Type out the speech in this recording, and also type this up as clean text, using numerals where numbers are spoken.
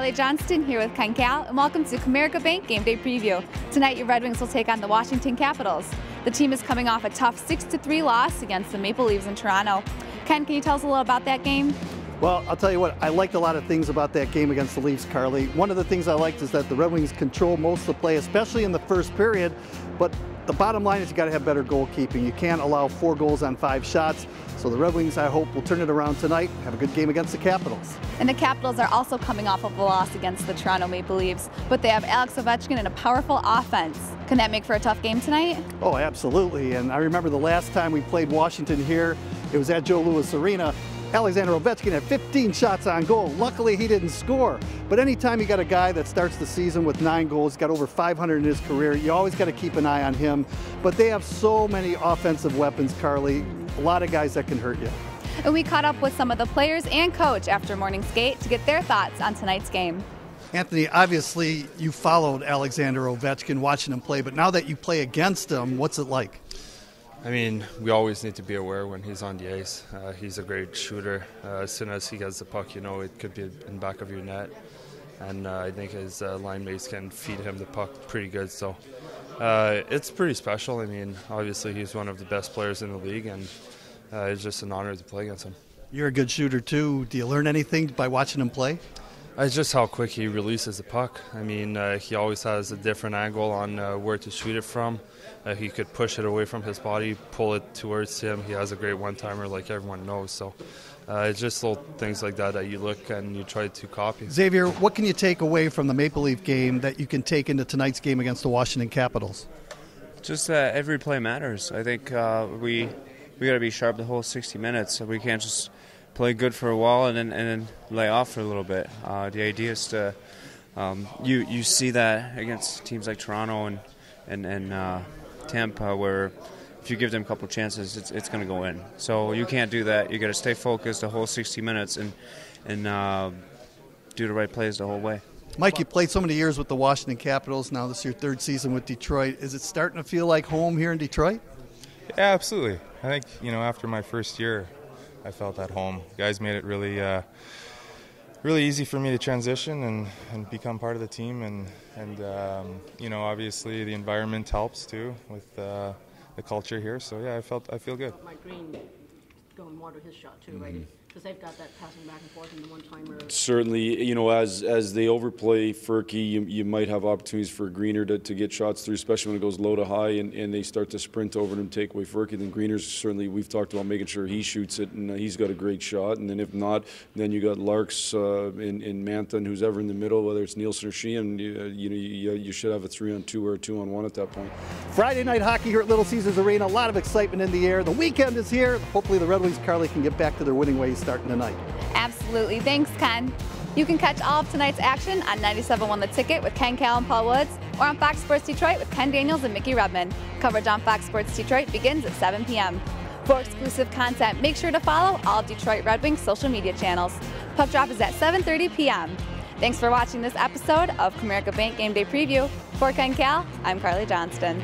Carley Johnston here with Ken Cal, and welcome to Comerica Bank Game Day Preview. Tonight, your Red Wings will take on the Washington Capitals. The team is coming off a tough 6-3 loss against the Maple Leafs in Toronto. Ken, can you tell us a little about that game? Well, I'll tell you what, I liked a lot of things about that game against the Leafs, Carly. One of the things I liked is that the Red Wings control most of the play, especially in the first period, but the bottom line is you got to have better goalkeeping. You can't allow 4 goals on 5 shots. So the Red Wings, I hope, will turn it around tonight, have a good game against the Capitals. And the Capitals are also coming off of a loss against the Toronto Maple Leafs, but they have Alex Ovechkin and a powerful offense. Can that make for a tough game tonight? Oh, absolutely. And I remember the last time we played Washington here, it was at Joe Louis Arena. Alexander Ovechkin had 15 shots on goal. Luckily, he didn't score. But anytime you got a guy that starts the season with 9 goals, got over 500 in his career, you always got to keep an eye on him. But they have so many offensive weapons, Carly. A lot of guys that can hurt you. And we caught up with some of the players and coach after morning skate to get their thoughts on tonight's game. Anthony, obviously you followed Alexander Ovechkin, watching him play, but now that you play against him, what's it like? I mean, we always need to be aware when he's on the ice. He's a great shooter. As soon as he gets the puck, you know it could be in the back of your net. And I think his line mates can feed him the puck pretty good. So it's pretty special. I mean, obviously he's one of the best players in the league, and it's just an honor to play against him. You're a good shooter too. Do you learn anything by watching him play? It's just how quick he releases the puck. I mean, he always has a different angle on where to shoot it from. He could push it away from his body, pull it towards him. He has a great one-timer like everyone knows. So it's just little things like that you look and you try to copy. Xavier, what can you take away from the Maple Leaf game that you can take into tonight's game against the Washington Capitals? Just every play matters. I think we got to be sharp the whole 60 minutes. We can't just play good for a while and then lay off for a little bit. The idea is to you see that against teams like Toronto and Tampa, where if you give them a couple chances, it's going to go in. So you can't do that. You got to stay focused the whole 60 minutes and do the right plays the whole way. Mike, you played so many years with the Washington Capitals. Now this is your 3rd season with Detroit. Is it starting to feel like home here in Detroit? Yeah, absolutely. I think after my first year, I felt at home. You guys made it really easy for me to transition and become part of the team, and obviously the environment helps too with the culture here. So yeah, I feel good. Mike Green going more to his shot too, right? Because they've got that passing back and forth in the one-timer. Certainly, as they overplay Furky, you might have opportunities for Greener to get shots through, especially when it goes low to high and they start to sprint over and take away Furky. Then Greener's certainly, we've talked about making sure he shoots it, and he's got a great shot. And then if not, then you got Larks in Mantha, and who's ever in the middle, whether it's Nielsen or Sheehan, you should have a 3-on-2 or a 2-on-1 at that point. Friday night hockey here at Little Caesars Arena. A lot of excitement in the air. The weekend is here. Hopefully the Red Wings, Carly, can get back to their winning ways starting tonight. Absolutely. Thanks, Ken. You can catch all of tonight's action on 97.1 The Ticket with Ken Cal and Paul Woods, or on Fox Sports Detroit with Ken Daniels and Mickey Redmond. Coverage on Fox Sports Detroit begins at 7 p.m. For exclusive content, make sure to follow all of Detroit Red Wings social media channels. Puck drop is at 7:30 p.m. Thanks for watching this episode of Comerica Bank Game Day Preview. For Ken Cal, I'm Carley Johnston.